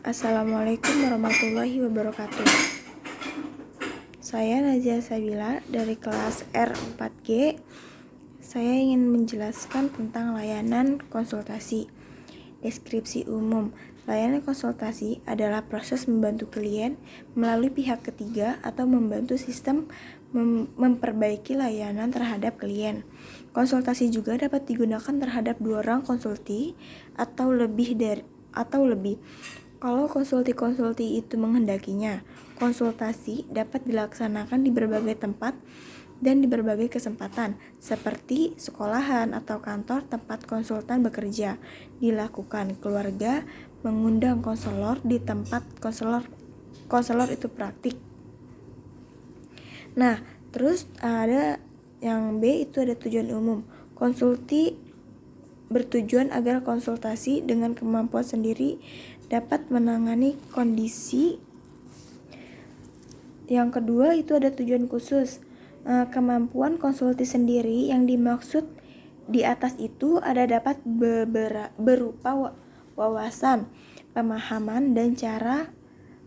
Assalamualaikum warahmatullahi wabarakatuh. Saya Nazia Sabila dari kelas R4G. Saya ingin menjelaskan tentang layanan konsultasi. Deskripsi umum. Layanan konsultasi adalah proses membantu klien melalui pihak ketiga atau membantu sistem memperbaiki layanan terhadap klien. Konsultasi juga dapat digunakan terhadap 2 orang konsulti atau lebih. Kalau konsulti itu menghendakinya, konsultasi dapat dilaksanakan di berbagai tempat dan di berbagai kesempatan, seperti sekolahan atau kantor tempat konsultan bekerja. Dilakukan keluarga, mengundang konselor di tempat konselor itu praktik. Nah, terus ada yang B, itu ada tujuan umum. Konsulti bertujuan agar konsultasi dengan kemampuan sendiri dapat menangani kondisi. Yang kedua, itu ada tujuan khusus. Kemampuan konsulti sendiri yang dimaksud di atas itu ada dapat berupa wawasan, pemahaman, dan cara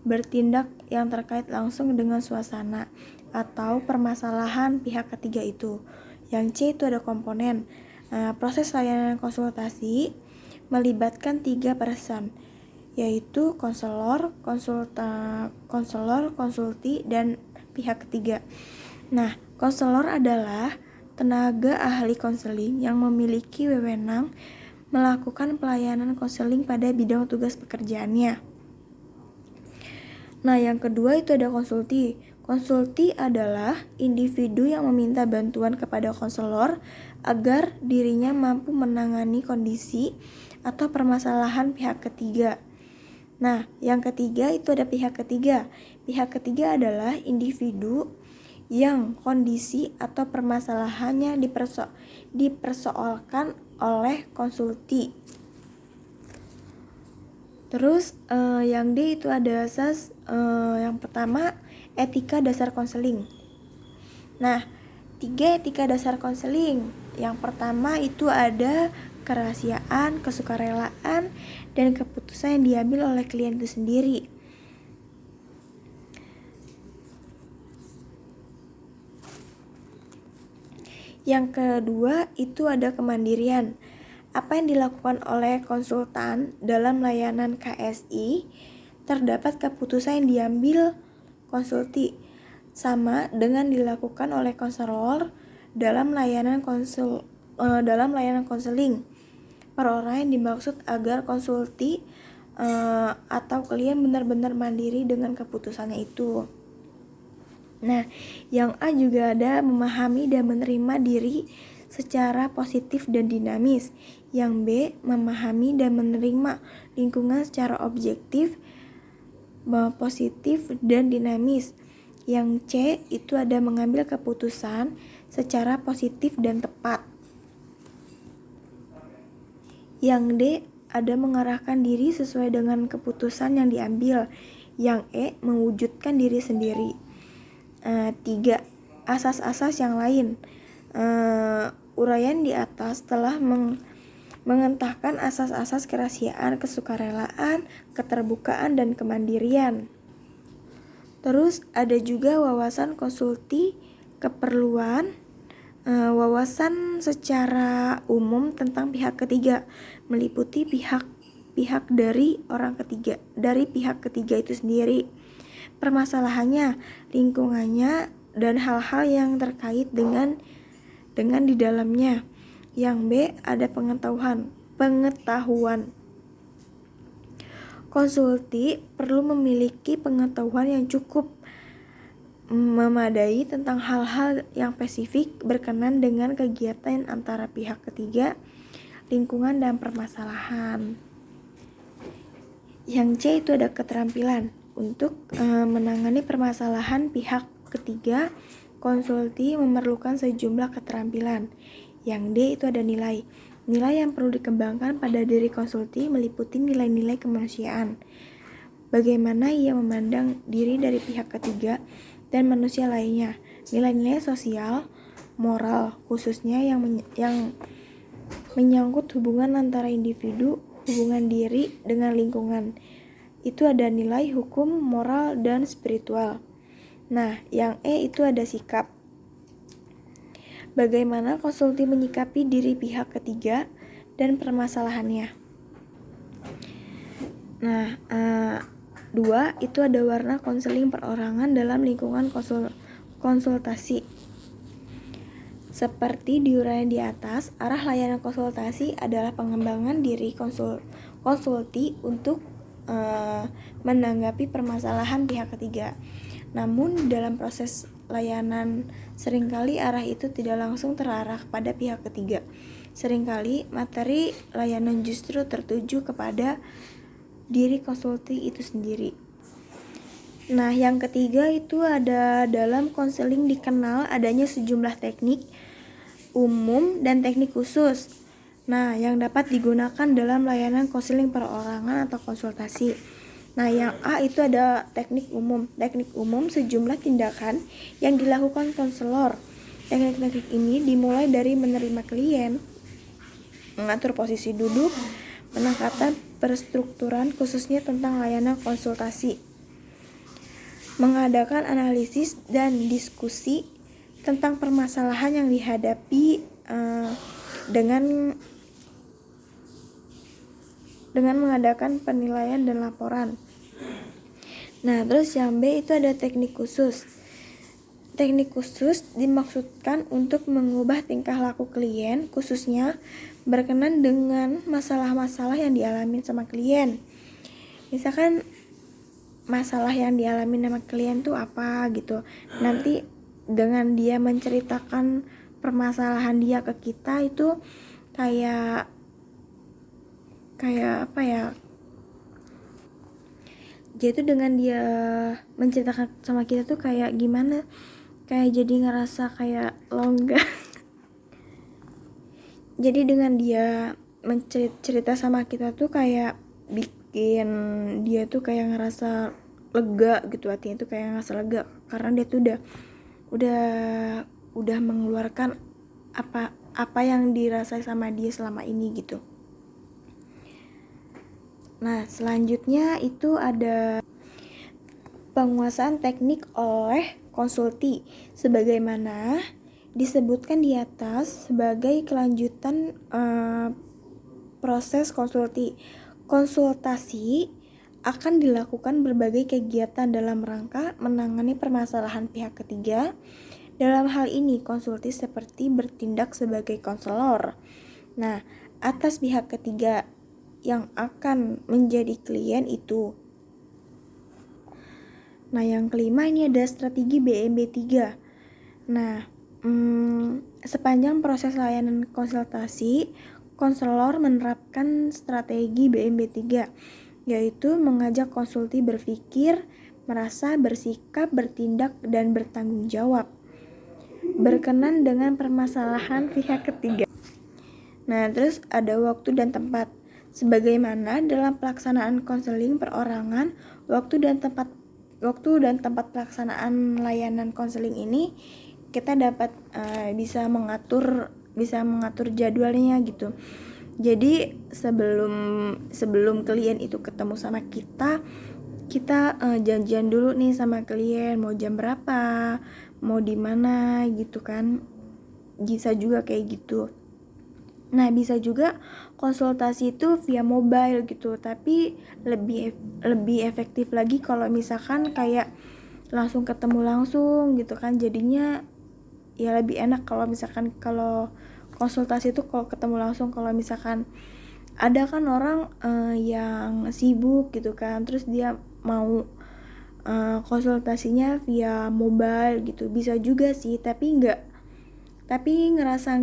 bertindak yang terkait langsung dengan suasana atau permasalahan pihak ketiga itu. Yang C, itu ada komponen. Proses layanan konsultasi melibatkan 3 person, yaitu konselor, konsulti, dan pihak ketiga. Nah, konselor adalah tenaga ahli konseling yang memiliki wewenang melakukan pelayanan konseling pada bidang tugas pekerjaannya. Nah, yang kedua itu ada konsulti. Konsulti adalah individu yang meminta bantuan kepada konselor agar dirinya mampu menangani kondisi atau permasalahan pihak ketiga. Nah, yang ketiga itu ada pihak ketiga. Pihak ketiga adalah individu yang kondisi atau permasalahannya dipersoalkan oleh konsulti. Terus yang D itu ada asas. Yang pertama, etika dasar konseling. Nah, 3 etika dasar konseling. Yang pertama itu ada kerahasiaan, kesukarelaan, dan keputusan yang diambil oleh klien itu sendiri. Yang kedua itu ada kemandirian. Apa yang dilakukan oleh konsultan dalam layanan KSI, terdapat keputusan yang diambil konsulti sama dengan dilakukan oleh konselor dalam layanan konseling. Perorangan yang dimaksud agar konsulti atau klien benar-benar mandiri dengan keputusannya itu. Nah, yang A juga ada memahami dan menerima diri secara positif dan dinamis. Yang B, memahami dan menerima lingkungan secara objektif, positif dan dinamis. Yang C itu ada mengambil keputusan secara positif dan tepat. Yang D ada mengarahkan diri sesuai dengan keputusan yang diambil. Yang E mewujudkan diri sendiri. 3. Asas-asas yang lain. Uraian di atas telah mengentahkan asas-asas kerahasiaan, kesukarelaan, keterbukaan, dan kemandirian. Terus ada juga wawasan konsulti, keperluan, wawasan secara umum tentang pihak ketiga, meliputi pihak dari pihak ketiga itu sendiri, permasalahannya, lingkungannya, dan hal-hal yang terkait dengan di dalamnya. Yang B ada pengetahuan. Konsulti perlu memiliki pengetahuan yang cukup memadai tentang hal-hal yang spesifik berkenan dengan kegiatan antara pihak ketiga, lingkungan, dan permasalahan. Yang C itu ada keterampilan. Untuk menangani permasalahan pihak ketiga, konsulti memerlukan sejumlah keterampilan. Yang D itu ada nilai. Nilai yang perlu dikembangkan pada diri konsulti meliputi nilai-nilai kemanusiaan. Bagaimana ia memandang diri dari pihak ketiga dan manusia lainnya. Nilai-nilai sosial, moral, khususnya yang menyangkut hubungan antara individu, hubungan diri dengan lingkungan, itu ada nilai, hukum, moral, dan spiritual. Nah, yang E itu ada sikap. Bagaimana konsulti menyikapi diri pihak ketiga dan permasalahannya. Nah, 2 itu ada warna konseling perorangan dalam lingkungan konsultasi. Seperti diuraikan di atas, arah layanan konsultasi adalah pengembangan diri konsulti untuk menanggapi permasalahan pihak ketiga. Namun dalam proses layanan seringkali arah itu tidak langsung terarah kepada pihak ketiga. Seringkali materi layanan justru tertuju kepada diri konsulti itu sendiri. Nah, yang ketiga itu ada dalam konseling dikenal adanya sejumlah teknik umum dan teknik khusus. Nah, yang dapat digunakan dalam layanan konseling perorangan atau konsultasi. Nah, yang A itu ada teknik umum. Teknik umum sejumlah tindakan yang dilakukan konselor. Teknik-teknik ini dimulai dari menerima klien, mengatur posisi duduk, penangkatan perstrukturan khususnya tentang layanan konsultasi, mengadakan analisis dan diskusi tentang permasalahan yang dihadapi dengan mengadakan penilaian dan laporan. Nah, terus yang B itu ada teknik khusus. Teknik khusus dimaksudkan untuk mengubah tingkah laku klien, khususnya berkenan dengan masalah-masalah yang dialami sama klien. Misalkan masalah yang dialami sama klien tuh apa gitu. Nanti dengan dia menceritakan permasalahan dia ke kita itu kayak apa ya? Jadi dengan dia menceritakan sama kita tuh kayak gimana? Kayak jadi ngerasa kayak longgar. Jadi dengan dia mencerita sama kita tuh kayak bikin dia tuh kayak ngerasa lega gitu, hatinya tuh kayak ngerasa lega karena dia tuh udah mengeluarkan apa yang dirasai sama dia selama ini gitu. Nah, selanjutnya itu ada penguasaan teknik oleh konsulti sebagaimana disebutkan di atas sebagai kelanjutan proses konsultasi akan dilakukan berbagai kegiatan dalam rangka menangani permasalahan pihak ketiga. Dalam hal ini konsulti seperti bertindak sebagai konselor. Nah, atas pihak ketiga yang akan menjadi klien itu. Nah, yang kelima ini ada strategi BMB 3. Nah, sepanjang proses layanan konsultasi, konselor menerapkan strategi BMB 3, yaitu mengajak konsulti berpikir, merasa, bersikap, bertindak, dan bertanggung jawab berkenan dengan permasalahan pihak ketiga. Nah, terus ada waktu dan tempat. Sebagaimana dalam pelaksanaan konseling perorangan, waktu dan tempat pelaksanaan layanan konseling ini kita dapat bisa mengatur jadwalnya gitu. Jadi sebelum klien itu ketemu sama kita janjian dulu nih sama klien mau jam berapa, mau di mana gitu kan. Bisa juga kayak gitu. Nah, bisa juga konsultasi itu via mobile gitu, tapi lebih efektif lagi kalau misalkan kayak langsung ketemu langsung gitu kan. Jadinya ya lebih enak kalau misalkan kalau konsultasi itu kalau ketemu langsung. Kalau misalkan ada kan orang yang sibuk gitu kan, terus dia mau konsultasinya via mobile gitu, bisa juga sih, tapi ngerasa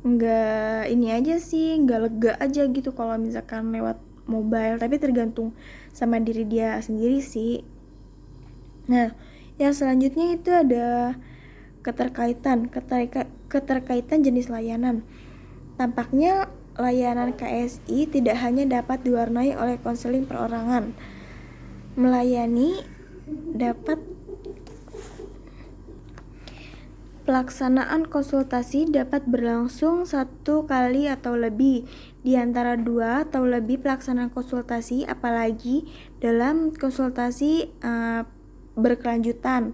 nggak ini aja sih, nggak lega aja gitu kalau misalkan lewat mobile, tapi tergantung sama diri dia sendiri sih. Nah, yang selanjutnya itu ada keterkaitan jenis layanan. Tampaknya layanan KSI tidak hanya dapat diwarnai oleh konseling perorangan. Pelaksanaan konsultasi dapat berlangsung 1 kali atau lebih di antara 2 atau lebih pelaksanaan konsultasi, apalagi dalam konsultasi berkelanjutan.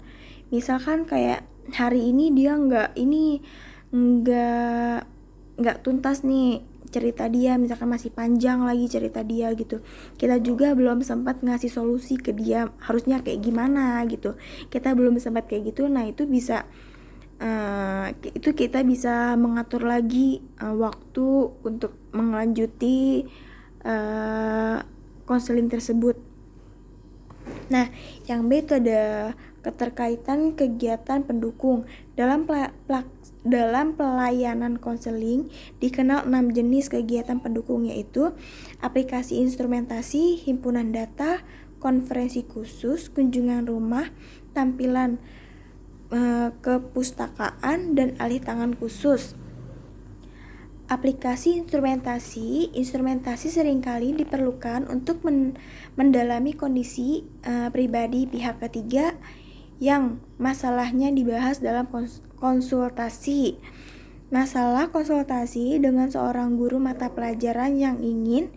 Misalkan kayak hari ini dia nggak tuntas nih cerita dia, misalkan masih panjang lagi cerita dia gitu. Kita juga belum sempat ngasih solusi ke dia harusnya kayak gimana gitu. Kita belum sempat kayak gitu. Nah, itu kita bisa mengatur lagi waktu untuk melanjuti konseling tersebut. Nah, yang B itu ada keterkaitan kegiatan pendukung. Dalam pelayanan konseling dikenal 6 jenis kegiatan pendukung, yaitu aplikasi instrumentasi, himpunan data, konferensi khusus, kunjungan rumah, tampilan kepustakaan, dan alih tangan khusus. Aplikasi instrumentasi seringkali diperlukan untuk mendalami kondisi pribadi pihak ketiga yang masalahnya dibahas dalam konsultasi. Masalah konsultasi dengan seorang guru mata pelajaran yang ingin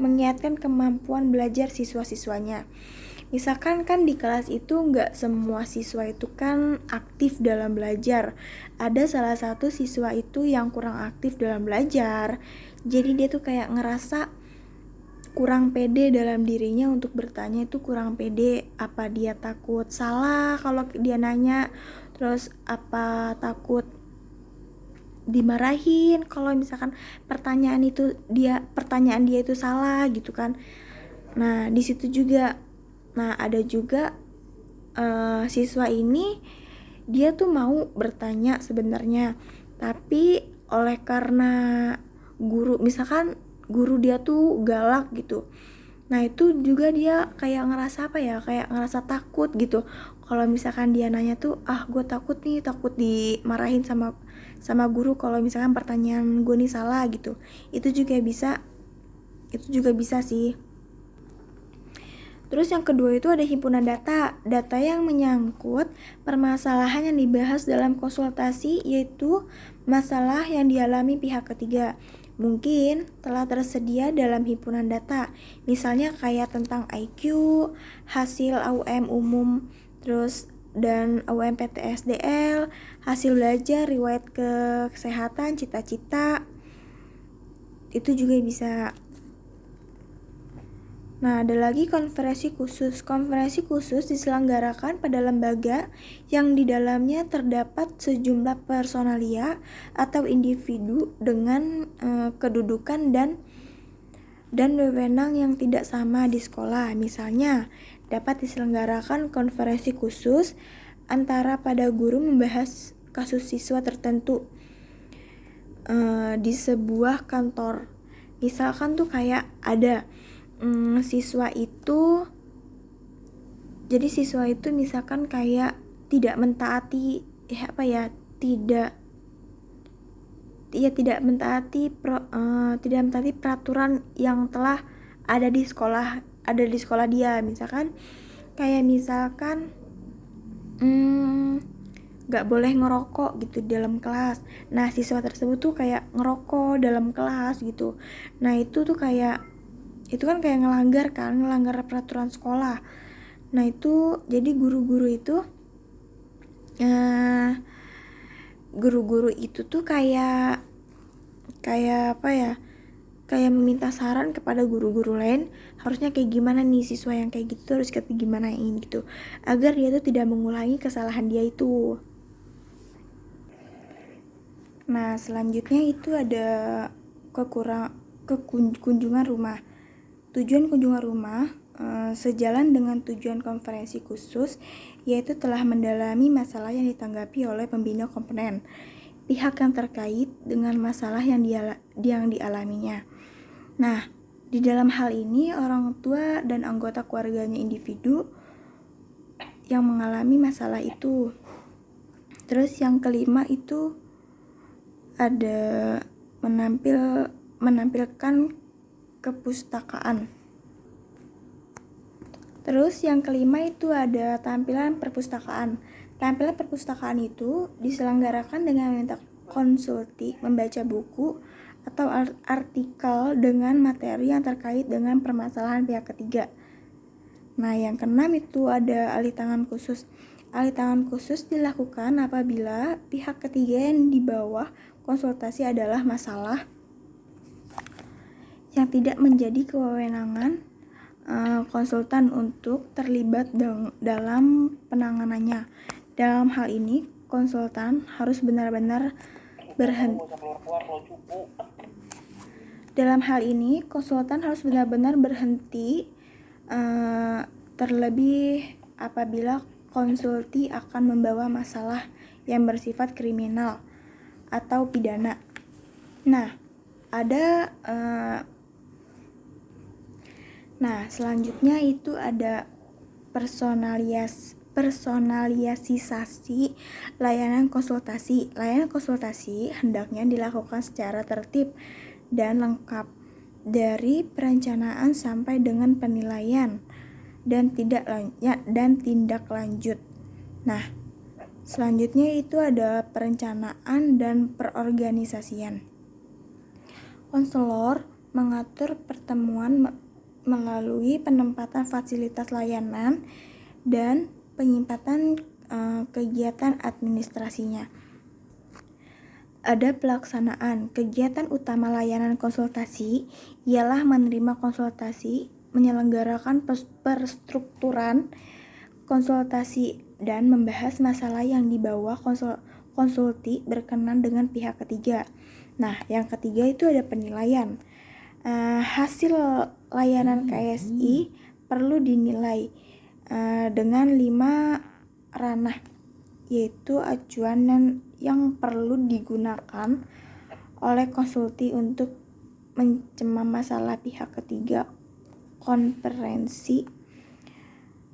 mengiatkan kemampuan belajar siswa-siswanya. Misalkan kan di kelas itu nggak semua siswa itu kan aktif dalam belajar. Ada salah satu siswa itu yang kurang aktif dalam belajar. Jadi dia tuh kayak ngerasa kurang pede dalam dirinya untuk bertanya, itu kurang pede. Apa dia takut salah kalau dia nanya? Terus apa takut dimarahin kalau misalkan pertanyaan dia itu salah gitu kan. Nah, di situ juga. Nah, ada juga siswa ini dia tuh mau bertanya sebenarnya, tapi oleh karena misalkan guru dia tuh galak gitu. Nah, itu juga dia kayak ngerasa kayak ngerasa takut gitu. Kalau misalkan dia nanya tuh, gue takut dimarahin sama guru kalau misalkan pertanyaan gue nih salah gitu. Itu juga bisa sih. Terus yang kedua itu ada himpunan data yang menyangkut permasalahan yang dibahas dalam konsultasi, yaitu masalah yang dialami pihak ketiga. Mungkin telah tersedia dalam himpunan data, misalnya kayak tentang IQ, hasil AUM umum, terus dan AUM PTSDL, hasil belajar, riwayat kesehatan, cita-cita, itu juga bisa. Nah, ada lagi konferensi khusus. Konferensi khusus diselenggarakan pada lembaga yang di dalamnya terdapat sejumlah personalia atau individu dengan kedudukan dan wewenang yang tidak sama di sekolah. Misalnya, dapat diselenggarakan konferensi khusus antara pada guru membahas kasus siswa tertentu di sebuah kantor. Misalkan tuh kayak ada siswa itu misalkan kayak tidak mentaati tidak mentaati peraturan yang telah ada di sekolah dia. Misalkan nggak boleh ngerokok gitu dalam kelas. Nah, siswa tersebut tuh kayak ngerokok dalam kelas gitu. Nah, itu kan kayak ngelanggar peraturan sekolah. Nah, itu jadi guru-guru itu tuh kayak meminta saran kepada guru-guru lain, harusnya kayak gimana nih siswa yang kayak gitu harus kita gimanain gitu, agar dia tuh tidak mengulangi kesalahan dia itu. Nah, selanjutnya itu ada kunjungan rumah. Tujuan kunjungan rumah sejalan dengan tujuan konferensi khusus, yaitu telah mendalami masalah yang ditanggapi oleh pembina komponen, pihak yang terkait dengan masalah yang dialaminya. Nah, di dalam hal ini orang tua dan anggota keluarganya individu yang mengalami masalah itu. Terus yang kelima itu ada menampilkan kepustakaan. Terus yang kelima itu ada tampilan perpustakaan. Tampilan perpustakaan itu diselenggarakan dengan meminta konsulti membaca buku atau artikel dengan materi yang terkait dengan permasalahan pihak ketiga. Nah, yang keenam itu ada alih tangan khusus. Alih tangan khusus dilakukan apabila pihak ketiga yang di bawah konsultasi adalah masalah yang tidak menjadi kewenangan konsultan untuk terlibat dalam penanganannya. Dalam hal ini, konsultan harus benar-benar berhenti. Terlebih apabila konsulti akan membawa masalah yang bersifat kriminal atau pidana. Nah, selanjutnya itu ada personalisasi layanan konsultasi. Layanan konsultasi hendaknya dilakukan secara tertib dan lengkap dari perencanaan sampai dengan penilaian dan tindak lanjut. Nah, selanjutnya itu ada perencanaan dan perorganisasian. Konselor mengatur pertemuan melalui penempatan fasilitas layanan dan penyimpanan kegiatan administrasinya. Ada pelaksanaan. Kegiatan utama layanan konsultasi ialah menerima konsultasi, menyelenggarakan perstrukturan konsultasi, dan membahas masalah yang dibawa konsulti berkenan dengan pihak ketiga. Nah, yang ketiga itu ada penilaian. Hasil layanan KSI perlu dinilai dengan 5 ranah, yaitu acuan yang perlu digunakan oleh konsulti untuk mencemam masalah pihak ketiga, kompetensi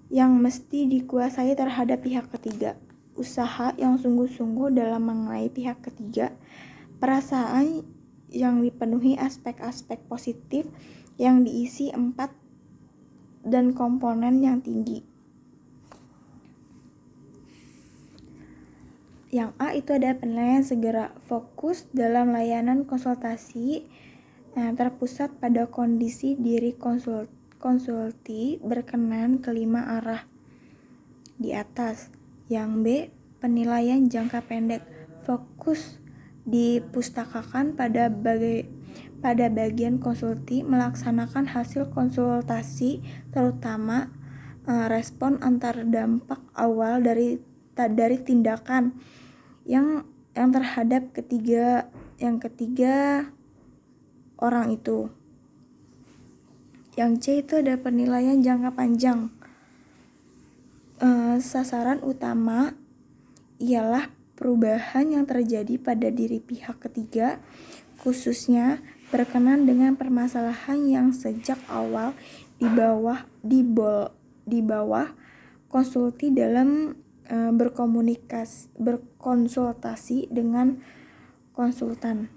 yang mesti dikuasai terhadap pihak ketiga, usaha yang sungguh-sungguh dalam mengenai pihak ketiga, perasaan yang dipenuhi aspek-aspek positif yang diisi 4 dan komponen yang tinggi. Yang A itu ada penilaian segera. Fokus dalam layanan konsultasi terpusat pada kondisi diri konsulti berkenan kelima arah di atas. Yang B, penilaian jangka pendek. Fokus dipustakakan pada bagian konsulti melaksanakan hasil konsultasi, terutama respon antar dampak awal dari tindakan yang terhadap ketiga orang itu. Yang C itu ada penilaian jangka panjang. Sasaran utama ialah perubahan yang terjadi pada diri pihak ketiga, khususnya berkenan dengan permasalahan yang sejak awal di bawah konsulti dalam berkonsultasi dengan konsultan.